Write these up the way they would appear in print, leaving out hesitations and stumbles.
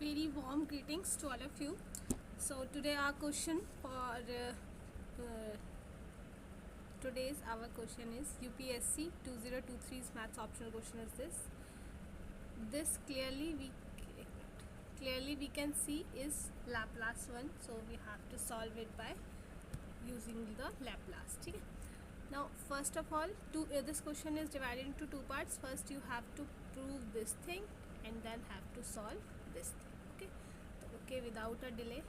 Very warm greetings to all of you. So today our question for today's our question is UPSC 2023's maths optional question is this. This clearly we can see is Laplace one, so we have to solve it by using the Laplace. ठीक है. Now first of all, this question is divided into two parts. First you have to prove this thing and then have to solve this thing. Okay, without a delay,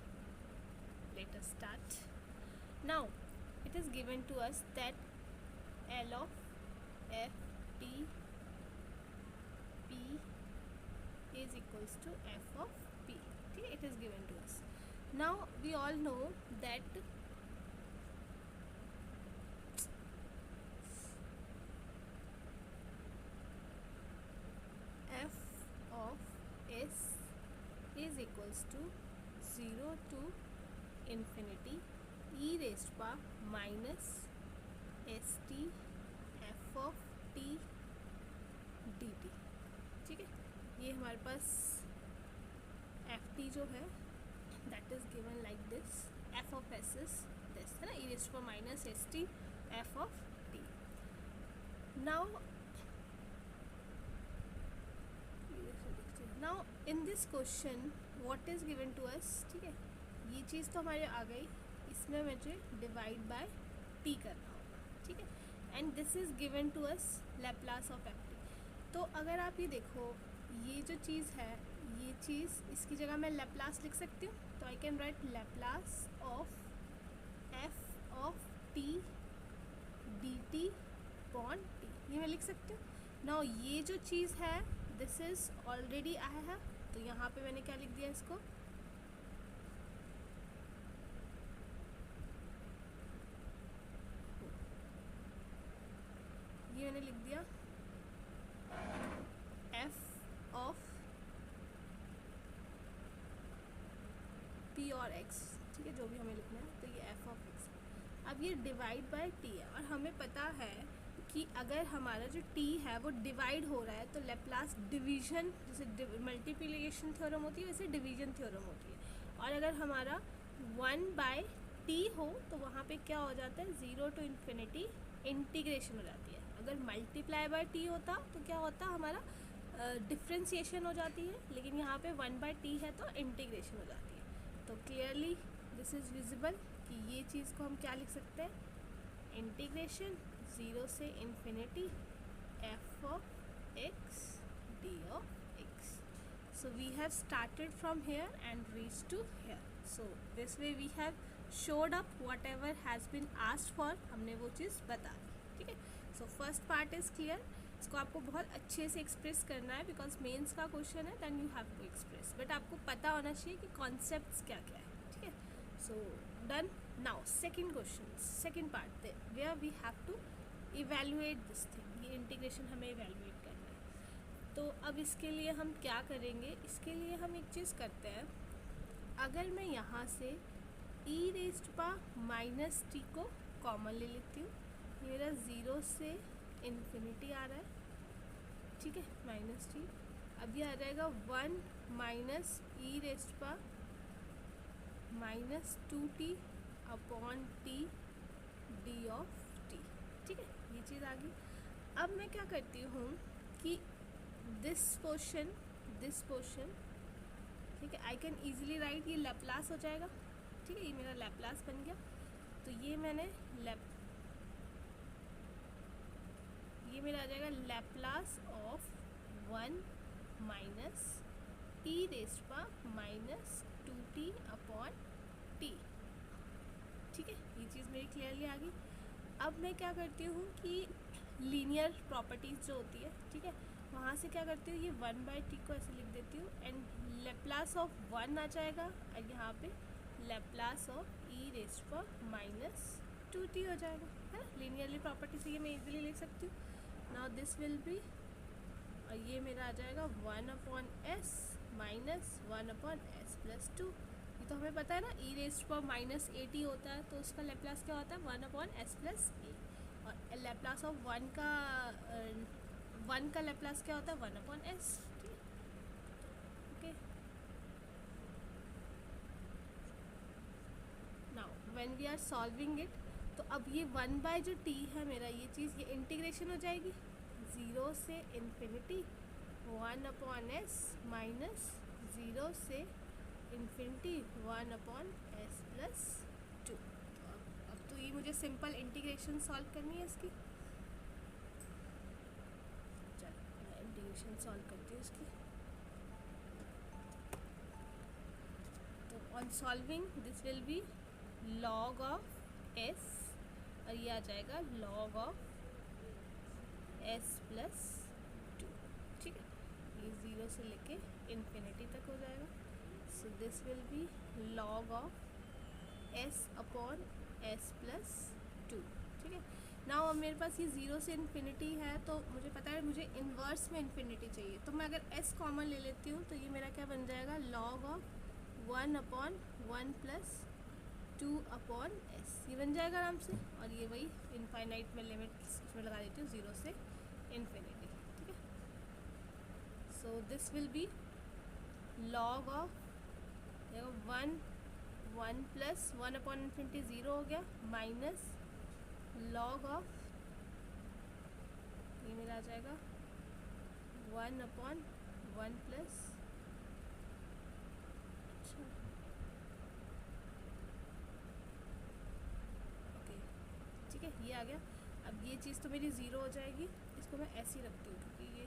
let us start. Now it is given to us that L of f t p is equals to f of p. Okay, it is given to us. Now we all know that f of s is equals to 0 to infinity e raised power minus st f of t dt. ठीक है, ये हमारे पास F T जो है that is given like this. F of S is this है ना, E raised power minus S T F of T. Now in this question what is given to us. ठीक है, ये चीज़ तो हमारे आ गई, इसमें मुझे डिवाइड बाय टी करना होगा. ठीक है, and this is given to us Laplace of F T. तो अगर आप ये देखो, ये जो चीज़ है, ये चीज़ इसकी जगह मैं लैप्लास लिख सकती हूँ. तो I can write Laplace of F of T D T upon T. ये मैं लिख सकती हूँ. नाउ ये जो चीज़ है दिस इज़ ऑलरेडी आया है, तो यहाँ पे मैंने क्या लिख दिया इसको, ये मैंने लिख दिया एफ ऑफ पी और एक्स. ठीक है, जो भी हमें लिखना है, तो ये एफ ऑफ एक्स. अब ये डिवाइड बाय टी है और हमें पता है कि अगर हमारा जो टी है वो डिवाइड हो रहा है तो लैप्लास डिवीजन, जैसे मल्टीप्लिकेशन थ्योरम होती है वैसे डिवीजन थ्योरम होती है. और अगर हमारा 1 बाय टी हो तो वहाँ पे क्या हो जाता है, 0 टू इन्फिनिटी इंटीग्रेशन हो जाती है. अगर मल्टीप्लाई बाय टी होता तो क्या होता, हमारा डिफ्रेंसिएशन हो जाती है. लेकिन यहाँ पे 1 बाय टी है तो इंटीग्रेशन हो जाती है. तो क्लियरली दिस इज़ विजिबल कि ये चीज़ को हम क्या लिख सकते हैं, इंटीग्रेशन 0 से infinity f of x d of x. So we have started from here and reached to here. So this way we have showed up whatever has been asked for. हमने वो चीज़ बता दी. ठीक है, so first part is clear. इसको आपको बहुत अच्छे से एक्सप्रेस करना है बिकॉज मेंस का क्वेश्चन है, then you have to express. But आपको पता होना चाहिए कि कॉन्सेप्ट्स क्या क्या है. ठीक है, so done. Now second question, second part where we have to evaluate this thing. ये इंटीग्रेशन हमें इवेलुएट करना है. तो अब इसके लिए हम क्या करेंगे, इसके लिए हम एक चीज़ करते हैं. अगर मैं यहाँ से ई रेज़्ड पावर माइनस टी को कॉमन ले लेती हूँ, मेरा 0 से इन्फिनिटी आ रहा है. ठीक है, माइनस टी. अब ये आ जाएगा 1 minus E raised power minus 2t upon T D of T. ठीक है, ये चीज़ आ गई. अब मैं क्या करती हूँ कि दिस पोर्शन, ठीक है, आई कैन ईजिली राइट, ये लैप्लास हो जाएगा. ठीक है, ये मेरा लैप्लास बन गया. तो ये मैंने ये मेरा आ जाएगा Laplace of 1 minus E raised power minus 2t upon T. ठीक है, ये चीज़ मेरी क्लियरली आ गई. अब मैं क्या करती हूँ कि लीनियर प्रॉपर्टीज़ जो होती है, ठीक है, वहाँ से क्या करती हूँ, ये 1 बाय टी को ऐसे लिख देती हूँ एंड लैप्लास ऑफ 1 आ जाएगा और यहाँ पे Laplace of E raised power minus 2t हो जाएगा. है ना, लीनियरली प्रॉपर्टी से ये मैं इजीली लिख सकती हूँ. नाउ दिस विल बी, और ये मेरा आ जाएगा 1 upon S minus 1 upon S plus 2. ये तो हमें पता है ना, ई रेज़्ड पावर माइनस 80 होता है तो उसका लैप्लास क्या होता है, 1 अपॉन एस प्लस ए. और लैप्लास ऑफ 1 का लैप्लास क्या होता है, 1 अपॉन एस. ठीक है, okay. When we are solving it, तो अब ये 1 जो t है मेरा, ये चीज़ ये इंटीग्रेशन हो जाएगी 0 से इन्फिनिटी 1/s माइनस 0 से इन्फिनिटी 1/s प्लस 2। अब तो ये मुझे सिंपल इंटीग्रेशन सॉल्व करनी है इसकी। चलो मैं इंटीग्रेशन सॉल्व करती हूँ इसकी। तो on solving this will be log of s, और ये आ जाएगा log ऑफ s प्लस 2। ठीक है, ये 0 से लेके इन्फिनिटी तक हो जाएगा। सो this will be log of s upon s plus 2। ठीक है, नाउ अब मेरे पास ये 0 से इन्फिनिटी है, तो मुझे पता है मुझे इन्वर्स में इन्फिनिटी चाहिए, तो मैं अगर s कॉमन ले लेती हूँ तो ये मेरा क्या बन जाएगा, log ऑफ 1/1 प्लस 2/s, ये बन जाएगा आराम से। और ये वही इनफाइनाइट में लिमिट इसमें लगा देती हूँ 0 से इन्फिनिटी। ठीक है, so this will be log of 1 plus 1/इन्फिनिटी 0 हो गया, माइनस log ऑफ ये मेरा आ जाएगा 1/1 प्लस, अच्छा ओके ठीक है, ये आ गया। अब ये चीज़ तो मेरी 0 हो जाएगी, इसको मैं ऐसे ही रखती हूँ क्योंकि ये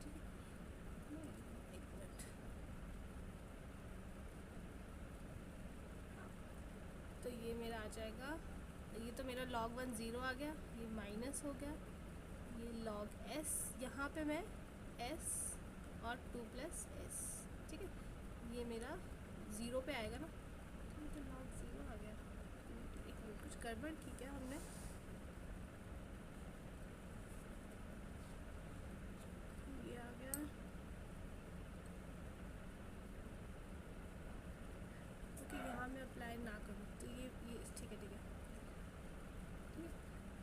ठीक है, एक मिनट, हाँ तो ये मेरा आ जाएगा, ये तो मेरा log 1 0 आ गया, ये माइनस हो गया, ये log s, यहाँ पे मैं s और 2 प्लस s, ठीक है, ये मेरा 0 पे आएगा ना, तो log 0 आ गया। एक मिनट, कुछ गड़बड़ की क्या हमने, ये आ गया, ओके यहाँ मैं अप्लाई ना करूँ तो ये ठीक है ठीक है ठीक है।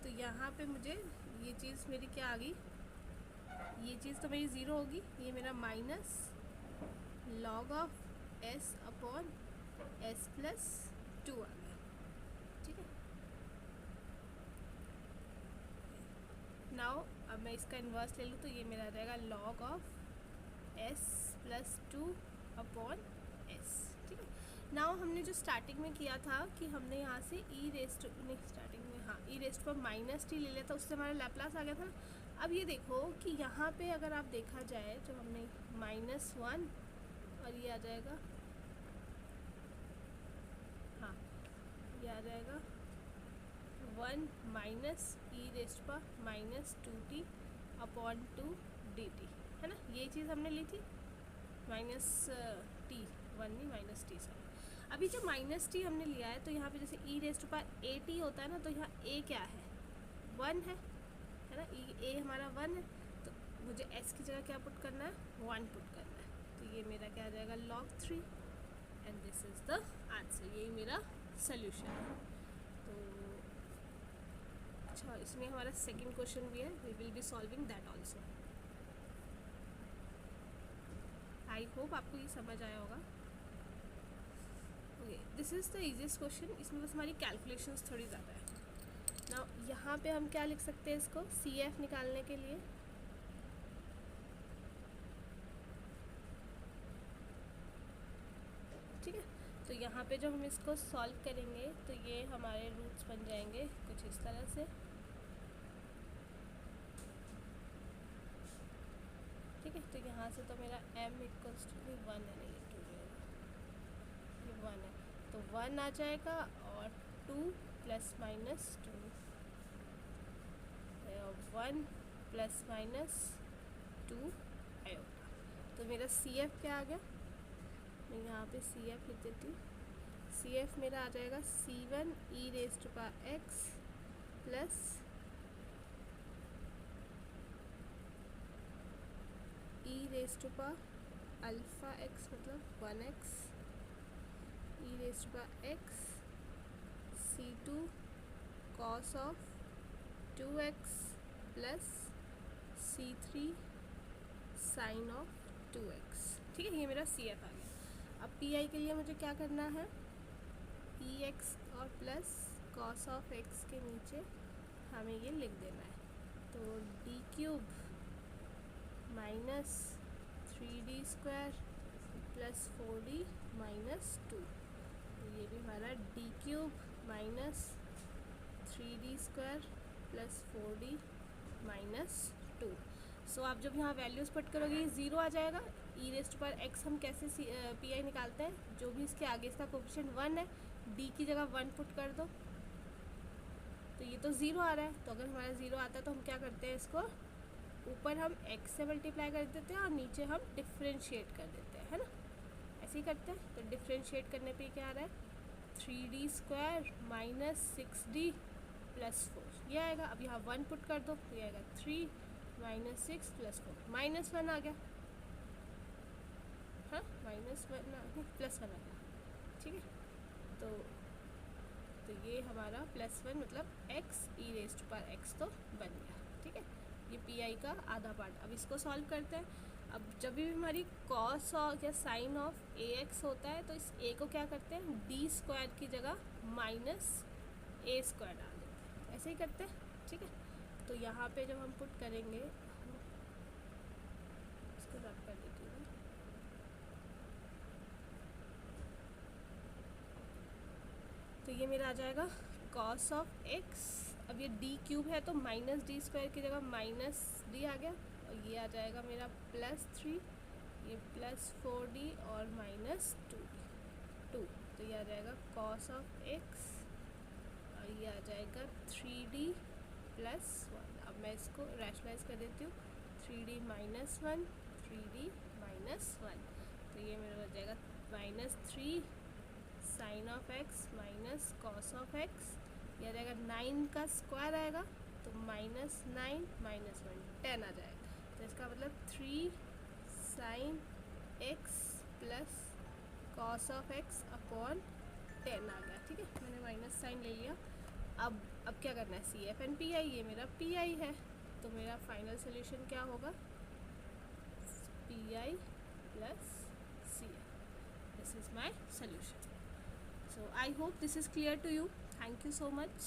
तो यहाँ पे मुझे ये चीज़ मेरी क्या आ गई, ये चीज़ तो मेरी 0 होगी, ये मेरा minus log of s upon s plus 2 आ गया। ठीक है, नाउ अब मैं इसका इन्वर्स ले लूँ तो ये मेरा आ जाएगा log of s plus 2 upon s। ठीक है, नाउ हमने जो स्टार्टिंग में किया था कि हमने यहाँ से स्टार्टिंग में हाँ e माइनस टी ले लिया था, उससे हमारा लैप्लास आ गया था। अब ये देखो कि यहाँ पे अगर आप देखा जाए तो हमने -1 और ये आ जाएगा, हाँ ये आ जाएगा 1 minus e minus 2t upon 2 dt, है ना, ये चीज़ हमने ली थी माइनस टी, 1 नहीं माइनस टी सॉरी। अभी जो माइनस टी हमने लिया है तो यहाँ पे जैसे e होता है ना, तो यहाँ a क्या है, 1 है ना, a हमारा 1 है, तो मुझे s की जगह क्या पुट करना है, 1 पुट करना है, तो ये मेरा क्या आ जाएगा log 3 and this is the answer, यही मेरा सोल्यूशन है। तो अच्छा, इसमें हमारा सेकंड क्वेश्चन भी है, we will be solving that also. I hope आपको ये समझ आया होगा। Okay, this is the easiest question, इसमें बस हमारी कैलकुलेशंस थोड़ी ज़्यादा है ना। यहाँ पे हम क्या लिख सकते हैं इसको, CF निकालने के लिए ठीक है, तो यहाँ पे जब हम इसको सॉल्व करेंगे तो ये हमारे रूट्स बन जाएंगे कुछ इस तरह से। ठीक है, तो यहाँ से तो मेरा m इक्वल्स टू 1 है, नहीं ये 1 है, तो 1 आ जाएगा और 2 plus minus 2, 1 plus minus 2 iota. तो मेरा CF क्या आ गया, मैं यहाँ पे CF लिख देती हूँ, CF मेरा आ जाएगा C1 e⁻x प्लस e⁻α(x) मतलब 1x e⁻x C2 cos of 2x plus C3 sine of 2x। ठीक है, ये मेरा CF आ गया। अब PI के लिए मुझे क्या करना है, EX और प्लस कॉस ऑफ एक्स के नीचे हमें ये लिख देना है। तो D cube minus 3d² plus 4d minus 2, तो ये भी हमारा D cube minus 3d² plus 4d minus 2। सो आप जब यहाँ वैल्यूज़ पुट करोगे ये ज़ीरो आ जाएगा। ई रेस्ट पर एक्स हम कैसे पी आई निकालते हैं, जो भी इसके आगे इसका कोफिशिएंट 1 है, डी की जगह 1 पुट कर दो, तो ये तो ज़ीरो आ रहा है। तो अगर हमारा ज़ीरो आता है तो हम क्या करते हैं, इसको ऊपर हम x से मल्टीप्लाई कर देते हैं और नीचे हम डिफ्रेंशिएट कर देते हैं, है ना, ऐसे ही करते हैं। तो डिफ्रेंशिएट करने पे क्या आ रहा है, 3d² माइनस 6d प्लस 4 ये आएगा। अब यहाँ 1 पुट कर दो तो ये आएगा 3 माइनस 6 प्लस 4 माइनस 1 आ गया, हाँ माइनस 1 आ गया, प्लस 1 आ गया, ठीक है। तो ये हमारा प्लस 1 मतलब x ई रेस्ट पर x तो बन गया, ठीक है। ये पी आई का आधा पार्ट। अब इसको सॉल्व करते हैं। अब जब भी हमारी कॉस और या साइन ऑफ ए एक्स होता है तो इस ए को क्या करते हैं, d² की जगह माइनस a² डाल देते हैं, ऐसे ही करते हैं, ठीक है। तो यहाँ पे जब हम पुट करेंगे, इसको रब कर देती हूँ, तो ये मेरा आ जाएगा कॉस ऑफ एक्स। अब ये डी क्यूब है तो माइनस d² की जगह माइनस d आ गया, और ये आ जाएगा मेरा प्लस 3, ये प्लस 4d और माइनस 2, तो ये आ जाएगा कॉस ऑफ एक्स, और ये आ जाएगा 3d प्लस 1। अब मैं इसको रैशनलाइज कर देती हूँ, 3d माइनस 1, 3d माइनस 1, तो ये मेरा हो जाएगा minus 3 sine of x minus cos of x, यह रहेगा 9 का स्क्वायर आएगा तो माइनस 9 माइनस 1 10 आ जाएगा। तो इसका मतलब 3 sine x plus cos of x upon 10 आ गया, ठीक है। मैंने माइनस साइन ले लिया। अब क्या करना है, C F and P I, ये मेरा पी आई है, तो मेरा फाइनल सोल्यूशन क्या होगा, P I plus C F, this is my solution. So I hope this is clear to you. Thank you so much.